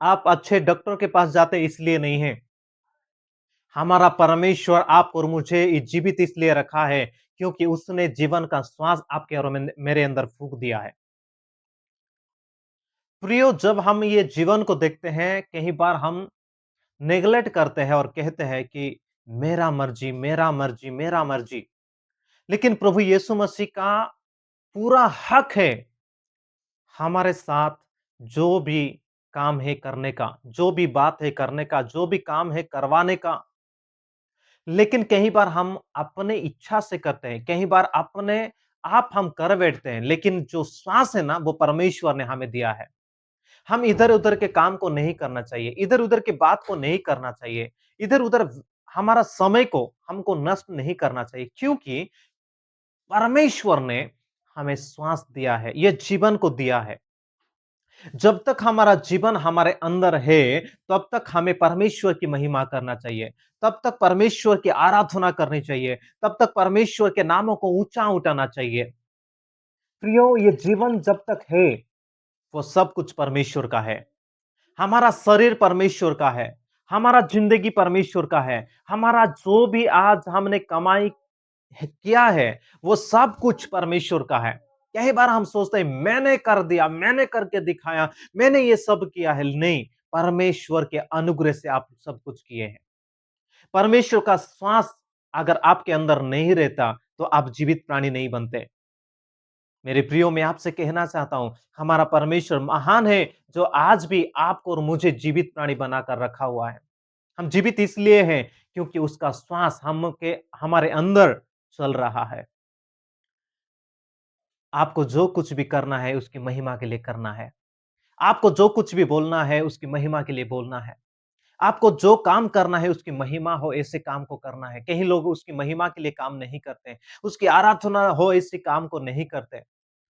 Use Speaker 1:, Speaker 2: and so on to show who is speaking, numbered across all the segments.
Speaker 1: आप अच्छे डॉक्टर के पास जाते इसलिए नहीं हैं। हमारा परमेश्वर आप और मुझे जीवित इसलिए रखा है क्योंकि उसने जीवन का श्वास आपके और मेरे अंदर फूँक दिया है। प्रियो, जब हम ये जीवन को देखते हैं, कई बार हम नेगलेक्ट करते हैं और कहते हैं कि मेरा मर्ज़ी, मेरा मर्ज़ी, मेरा मर्ज़ी। लेकिन प्रभु यीशु मसीह का पूरा हक है हमारे साथ जो भी काम है करने का, जो भी बात है करने का, जो भी काम है करवाने का। लेकिन कई बार हम अपने इच्छा से करते हैं, कई बार अपने आप हम कर बैठते हैं, लेकिन जो श्वास है ना, वो परमेश्वर ने हमें दिया है। हम इधर-उधर के काम को नहीं करना चाहिए, इधर-उधर की बात को नहीं करना चाहिए, इधर-उधर हमारा समय को हमको नष्ट नहीं करना चाहिए क्योंकि परमेश्वर ने हमें श्वास दिया है, ये जीवन को दिया है। जब तक हमारा जीवन हमारे अंदर है, तब तक हमें परमेश्वर की महिमा करना चाहिए, तब तक परमेश्वर की आराधना करनी चाहिए, तब तक परमेश्वर के नामों को ऊँचा उठाना चाहिए। प्रियो, ये जीवन जब तक है, वो सब कुछ परमेश्वर का है। हमारा शरीर परमेश्वर का है, हमारा ज़िंदगी परमेश्वर का है, हमारा जो भी आज हमने कमाई किया है, वो सब कुछ परमेश्वर का है। कई बार हम सोचते हैं मैंने कर दिया, मैंने करके दिखाया, मैंने ये सब किया है। नहीं, परमेश्वर के अनुग्रह से आप सब कुछ किए हैं। परमेश्वर का श्वास अगर आपके अंदर नहीं रहता, तो आप जीवित प्राणी नहीं बनते। मेरे प्रियो, मैं आपसे कहना चाहता हूँ, हमारा परमेश्वर महान है, जो आज भी आपको और मुझे जीवित प्राणी बनाकर रखा हुआ है। हम जीवित इसलिए हैं, क्योंकि उसका श्वास हम के हमारे अंदर चल रहा है। आपको जो कुछ भी करना है, उसकी महिमा के लिए करना है। आपको जो कुछ भी बोलना है, उसकी महिमा के लिए बोलना है। आपको जो काम करना है, उसकी महिमा हो ऐसे काम को करना है। कई लोग उसकी महिमा के लिए काम नहीं करते, उसकी आराधना हो ऐसे काम को नहीं करते।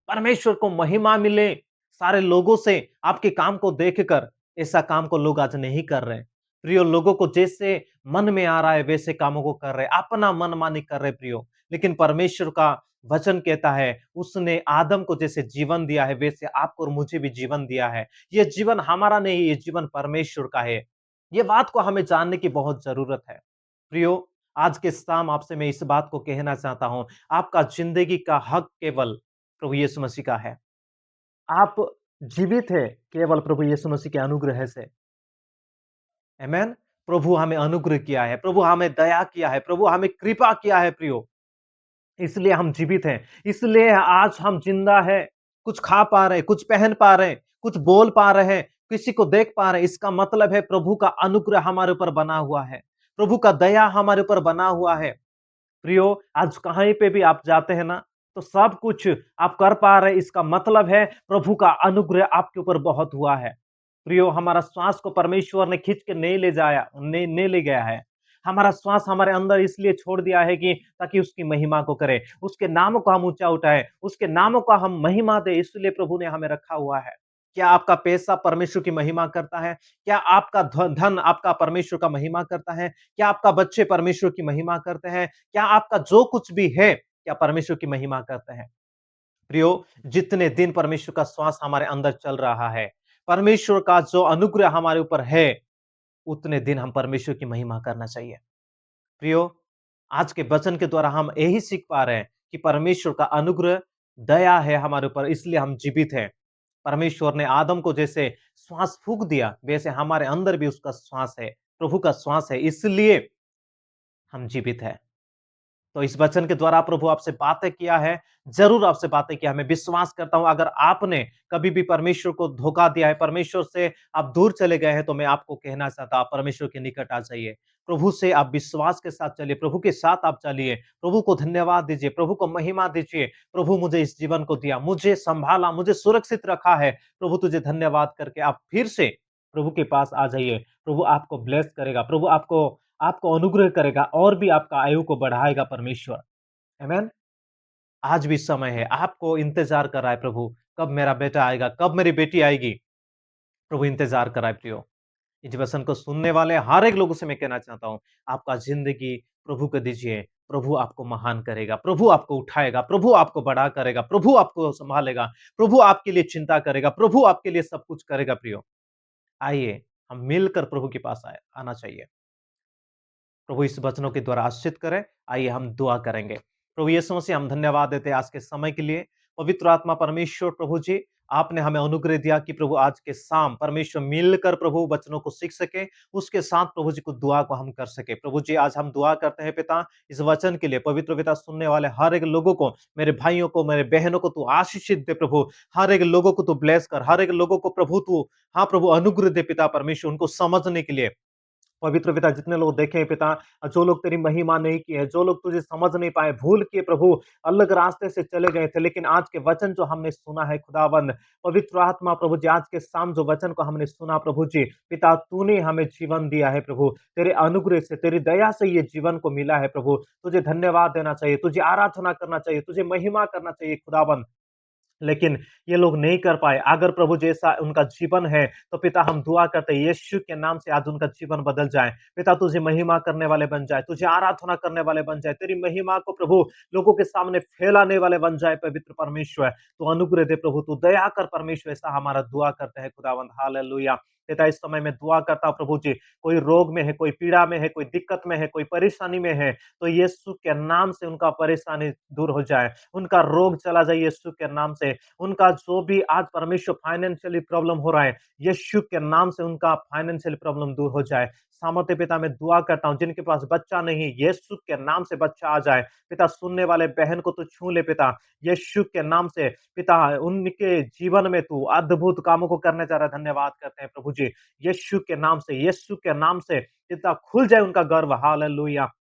Speaker 1: परमेश्वर को महिमा मिले सारे लोगों से आपके काम को देखकर, ऐसा काम को लोग आज नहीं कर रहे हैं। प्रियो, लोगों को जैसे मन में आ रहा है वैसे कामों को कर रहे हैं, अपना मनमानी कर रहे हैं प्रियो। लेकिन परमेश्वर का वचन कहता है उसने आदम को जैसे जीवन दिया है वैसे आपको और मुझे भी जीवन दिया है। ये जीवन हमारा नहीं, ये जीवन परमेश्वर का है। ये बात को हमें जानने की बहुत ज़रूरत है। प्रियो, आज के शाम आपसे मैं इस बात को कहना चाहता हूँ, आपका ज़िंदगी का हक केवल प्रभु यीशु मसीह का है। आप जीवित हैं केवल प्रभु यीशु मसीह के अनुग्रह से। आमेन। प्रभु हमें अनुग्रह किया है, प्रभु हमें दया किया है, प्रभु हमें कृपा किया है प्रियो। इसलिए हम जीवित हैं, इसलिए आज हम जिंदा हैं, कुछ खा पा रहे हैं, कुछ पहन पा रहे हैं, कुछ बोल पा रहे हैं, किसी को देख पा रहे हैं। इसका मतलब है प्रभु का अनुग्रह हमारे ऊपर बना हुआ है, प्रभु का दया हमारे ऊपर बना हुआ है। प्रियो, आज कहीं पे भी आप जाते हैं ना, तो सब कुछ आप कर पा रहे हैं, इसका मतलब है प्रभु का अनुग्रह आपके ऊपर बहुत हुआ है। प्रियो, हमारा श्वास को परमेश्वर ने खींच के नहीं ले जाया, नहीं ले गया है। हमारा श्वास हमारे अंदर इसलिए छोड़ दिया है कि ताकि उसकी महिमा को करें, उसके नाम को हम ऊँचा उठाएँ, उसके नाम को हम महिमा दें, इसलिए प्रभु ने हमें रखा हुआ है। क्या आपका पैसा परमेश्वर की महिमा करता है? क्या आपका धन आपका परमेश्वर का महिमा करता है? क्या आपका बच्चे परमेश्वर की महिमा करते हैं? क्या आपका जो कुछ भी है, क्या परमेश्वर की महिमा करते हैं? प्रियो, जितने दिन परमेश्वर का श्वास हमारे अंदर चल रहा है, परमेश्वर का जो अनुग्रह हमारे ऊपर है, उतने दिन हम परमेश्वर की महिमा करना चाहिए। प्रियो, आज के वचन के द्वारा हम यही सीख पा रहे हैं कि परमेश्वर का अनुग्रह, दया है हमारे ऊपर, इसलिए हम जीवित हैं। परमेश्वर ने आदम को जैसे श्वास फूँक दिया, वैसे हमारे अंदर भी उसका श्वास है, प्रभु का श्वास है, इसलिए हम जीवित हैं। तो इस वचन के द्वारा प्रभु आपसे बातें किया है, ज़रूर आपसे बातें किया है। मैं विश्वास करता हूँ अगर आपने कभी भी परमेश्वर को धोखा दिया है, परमेश्वर से आप दूर चले गए हैं, तो मैं आपको कहना चाहता हूँ आप परमेश्वर के निकट आ जाइए। प्रभु से आप विश्वास के साथ चलिए, प्रभु के साथ आप चलिए, प्रभु को धन्यवाद दीजिए, प्रभु को महिमा दीजिए। प्रभु मुझे इस जीवन को दिया, मुझे सँभाला, मुझे सुरक्षित रखा है। प्रभु तुझे धन्यवाद करके आप फिर से प्रभु के पास आ जाइए। प्रभु आपको ब्लेस करेगा, प्रभु आपको आपको अनुग्रह करेगा और भी आपका आयु को बढ़ाएगा परमेश्वर। आमेन। आज भी समय है, आपको इंतज़ार कर रहा है प्रभु, कब मेरा बेटा आएगा, कब मेरी बेटी आएगी? प्रभु इंतज़ार कर रहा है प्रियो। इस वचन को सुनने वाले हर एक लोगों से मैं कहना चाहता हूँ, आपका ज़िंदगी प्रभु को दीजिए, प्रभु आपको महान करेगा, प्रभु आपको उठाएगा, प्रभु आपको बड़ा करेगा, प्रभु आपको सँभालेगा, प्रभु आपके लिए चिंता करेगा, प्रभु आपके लिए सब कुछ करेगा प्रियो। आइए, हम मिलकर प्रभु के पास आना चाहिए। प्रभु इस वचनों के द्वारा आशीषित करे। आइए हम दुआ करेंगे। प्रभु यीशु मसीह हम धन्यवाद देते हैं आज के समय के लिए। पवित्र आत्मा परमेश्वर प्रभु जी, आपने हमें अनुग्रह दिया कि प्रभु आज के शाम परमेश्वर मिलकर प्रभु वचनों को सीख सके, उसके साथ प्रभु जी को दुआ को हम कर सके। प्रभु जी आज हम दुआ करते हैं पिता, इस वचन के लिए पवित्र पिता सुनने वाले हर एक लोगों को, मेरे भाइयों को, मेरे बहनों को तू आशीषित दे प्रभु। हर एक लोगों को तू ब्लेस कर, हर एक लोगों को प्रभु तू हाँ प्रभु अनुग्रह दे पिता परमेश्वर उनको समझने के लिए। पवित्र पिता जितने लोग देखे हैं पिता, जो लोग तेरी महिमा नहीं की है, जो लोग तुझे समझ नहीं पाए, भूल के प्रभु अलग रास्ते से चले गए थे, लेकिन आज के वचन जो हमने सुना है खुदावंद, पवित्र आत्मा प्रभु जी आज के शाम जो वचन को हमने सुना प्रभु जी, पिता तूने हमें जीवन दिया है प्रभु, तेरे अनुग्रह से, तेरी दया से ये जीवन को मिला है प्रभु। तुझे धन्यवाद देना चाहिए, तुझे आराधना करना चाहिए, तुझे महिमा करना चाहिए खुदावंद। लेकिन ये लोग नहीं कर पाए। अगर प्रभु जैसा उनका जीवन है, तो पिता हम दुआ करते हैं यीशु के नाम से आज उनका जीवन बदल जाए। पिता तुझे महिमा करने वाले बन जाए, तुझे आराधना करने वाले बन जाए, तेरी महिमा को प्रभु लोगों के सामने फैलाने वाले बन जाए पवित्र परमेश्वर। तू अनुग्रह दे प्रभु, तू दया कर परमेश्वर, ऐसा हमारा दुआ करते हैं खुदावंद हालेलुया। पिता इस समय मैं दुआ करता हूँ प्रभु जी, कोई रोग में है, कोई पीड़ा में है, कोई दिक्कत में है, कोई परेशानी में है, तो यीशु के नाम से उनका परेशानी दूर हो जाए, उनका रोग चला जाए यीशु के नाम से। उनका जो भी आज परमेश्वर फाइनेंशियली प्रॉब्लम हो रहा है, यीशु के नाम से उनका फाइनेंशियल प्रॉब्लम दूर हो जाए। सामर्थ्य पिता मैं दुआ करता हूँ जिनके पास बच्चा नहीं, यीशु के नाम से बच्चा आ जाए। पिता सुनने वाले बहन को तू छू ले पिता, यीशु के नाम से पिता उनके जीवन में तू अद्भुत कामों को करने जा रहा है। धन्यवाद करते हैं प्रभु जी, यीशु के नाम से, यीशु के नाम से पिता खुल जाए उनका गर्व। हालेलुया,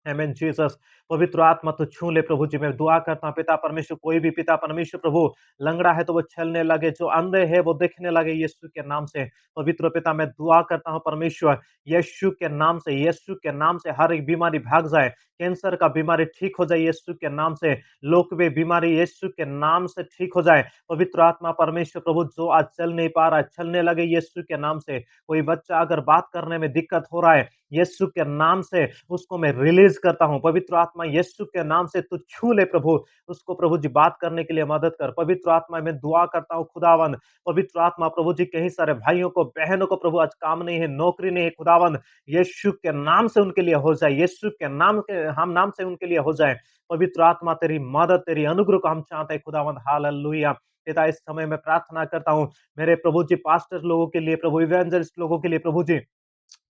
Speaker 1: आमीन जीसस। पवित्र आत्मा तो छू ले प्रभु जी, मैं दुआ करता हूँ पिता परमेश्वर, कोई भी पिता परमेश्वर प्रभु लंगड़ा है तो वो चलने लगे, जो अंधे है वो देखने लगे यीशु के नाम से। पवित्र पिता मैं दुआ करता हूँ परमेश्वर, यीशु के नाम से, यीशु के नाम से हर एक बीमारी भाग जाए, कैंसर का बीमारी ठीक हो जाए यीशु के नाम से, लोकवे बीमारी यीशु के नाम से ठीक हो जाए। पवित्र आत्मा परमेश्वर प्रभु जो आज चल नहीं पा रहा है, चलने लगे यीशु के नाम से। कोई बच्चा अगर बात करने में दिक्कत हो रहा है, यीशु के नाम से उसको मैं रिलीज करता हूँ। पवित्र आत्मा यीशु के नाम से तू छू ले प्रभु, उसको प्रभु जी बात करने के लिए मदद कर। पवित्र आत्मा मैं दुआ करता हूँ खुदावंद, पवित्र आत्मा प्रभु जी कई सारे भाइयों को बहनों को प्रभु आज काम नहीं है, नौकरी नहीं है खुदावंद, यीशु के नाम से उनके लिए हो जाए, यीशु के नाम के हम नाम से उनके लिए हो जाए। पवित्र आत्मा तेरी मदद, तेरी अनुग्रह को हम चाहते हैं खुदावंद हालेलुया। पिता इस समय मैं प्रार्थना करता हूँ मेरे प्रभु जी पास्टर लोगों के लिए, प्रभु इवेंजलिस्ट लोगों के लिए प्रभु जी,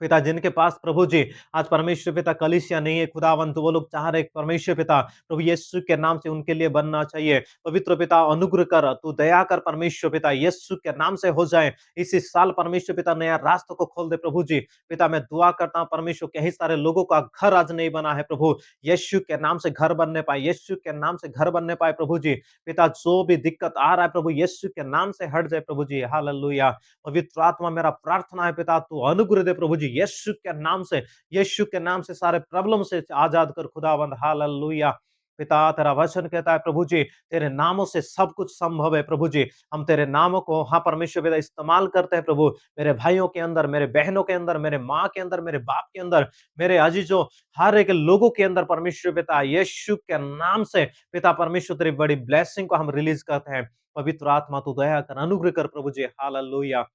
Speaker 1: पिता जिनके पास प्रभु जी आज परमेश्वर पिता कलीसिया नहीं है खुदावंत, वो लोग चाह रहे परमेश्वर पिता प्रभु यीशु के नाम से उनके लिए बनना चाहिए। पवित्र पिता अनुग्रह कर, तू दया कर परमेश्वर पिता, यीशु के नाम से हो जाए। इसी साल परमेश्वर पिता नया रास्ता को खोल दे प्रभु जी। पिता मैं दुआ करता हूँ परमेश्वर, कई सारे लोगों का घर आज नहीं बना है प्रभु, यीशु के नाम से घर बनने पाए, यीशु के नाम से घर बनने पाए प्रभु जी। पिता जो भी दिक्कत आ रहा है प्रभु यीशु के नाम से हट जाए प्रभु जी हालेलुया। पवित्र आत्मा मेरा प्रार्थना है पिता, तू अनुग्रह दे प्रभु जी, यीशु के नाम से, यीशु के नाम से सारे प्रॉब्लम से आजाद कर खुदावंद हालेलुया। पिता तेरा वचन कहता है प्रभु जी, तेरे नामों से सब कुछ संभव है प्रभु जी। हम तेरे नामों को हाँ परमेश्वर पिता इस्तेमाल करते हैं प्रभु, मेरे भाइयों के अंदर, मेरे बहनों के अंदर, मेरे माँ के अंदर, मेरे बाप के अंदर, मेरे अजीजों हर एक लोगों के अंदर परमेश्वर पिता यीशु के नाम से पिता परमेश्वर तेरी बड़ी ब्लेसिंग को हम रिलीज करते हैं। पवित्र आत्मा तू दया कर, अनुग्रह कर प्रभु जी हालेलुया।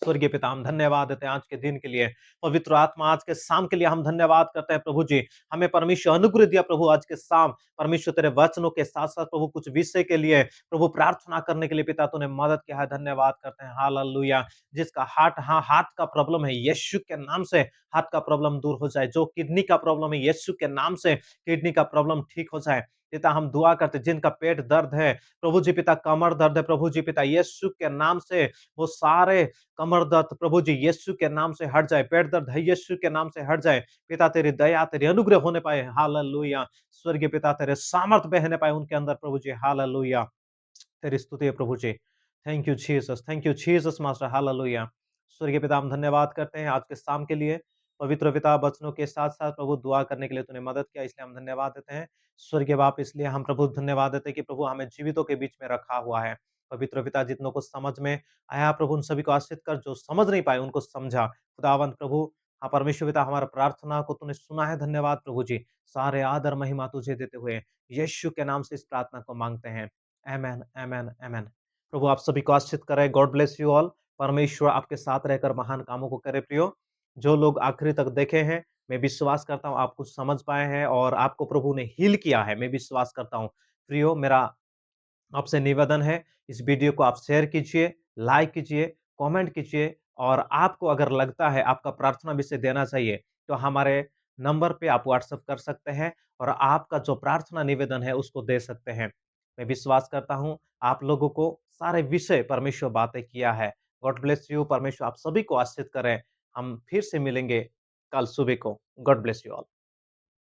Speaker 1: स्वर्गीय पिता हम धन्यवाद देते हैं आज के दिन के लिए, पवित्र आत्मा आज के शाम के लिए हम धन्यवाद करते हैं प्रभु जी। हमें परमेश्वर अनुग्रह दिया प्रभु आज के शाम, परमेश्वर तेरे वचनों के साथ साथ प्रभु कुछ विषय के लिए प्रभु प्रार्थना करने के लिए पिता तूने मदद किया है, धन्यवाद करते हैं हालेलुया। जिसका हाथ का प्रॉब्लम है यीशु के नाम से हाथ का प्रॉब्लम दूर हो जाए, जो किडनी का प्रॉब्लम है यीशु के नाम से किडनी का प्रॉब्लम ठीक हो जाए। पिता हम दुआ करते जिनका पेट दर्द है प्रभु जी, पिता कमर दर्द है प्रभु जी, पिता यीशु के नाम से वो सारे कमर दर्द प्रभु जी यीशु के नाम से हट जाए, पेट दर्द है यीशु के नाम से हट जाए। पिता तेरी दया तेरी अनुग्रह होने पाए हालेलुया। स्वर्गीय पिता तेरे सामर्थ बहने पाए उनके अंदर प्रभु जी हालेलुया। तेरी स्तुति है प्रभु जी। Thank you Jesus master hallelujah. स्वर्गीय पिता हम धन्यवाद करते हैं आज के शाम के लिए। पवित्र पिता वचनों के साथ-साथ प्रभु दुआ करने के लिए तूने मदद किया, इसलिए हम धन्यवाद देते हैं। स्वर्गीय बाप इसलिए हम प्रभु धन्यवाद देते हैं कि प्रभु हमें जीवितों के बीच में रखा हुआ है। पवित्र पिता जितनों को समझ में आया प्रभु उन सभी को आशीषित कर, जो समझ नहीं पाए उनको समझा। खुदावंद प्रभु हाँ परमेश्वर पिता हमारा प्रार्थना को तूने सुना है, धन्यवाद प्रभु जी। सारे आदर महिमा तुझे देते हुए यीशु के नाम से इस प्रार्थना को मांगते हैं। आमेन, आमेन, आमेन। प्रभु आप सभी को आशीषित करे। God bless you all. परमेश्वर आपके साथ रहकर महान कामों को करे प्रियो। जो लोग आखिरी तक देखे हैं, मैं विश्वास करता हूँ आप कुछ समझ पाए हैं और आपको प्रभु ने हील किया है, मैं विश्वास करता हूँ। प्रियो मेरा आपसे निवेदन है, इस वीडियो को आप शेयर कीजिए, लाइक कीजिए, कमेंट कीजिए और आपको अगर लगता है आपका प्रार्थना विषय देना चाहिए, तो हमारे नंबर पे आप व्हाट्सएप कर सकते हैं और आपका जो प्रार्थना निवेदन है उसको दे सकते हैं। मैं विश्वास करता हूँ आप लोगों को सारे विषय परमेश्वर बातें किया है। गॉड ब्लेस यू, परमेश्वर आप सभी को आशीषित करें। हम फिर से मिलेंगे कल सुबह को। God bless you all.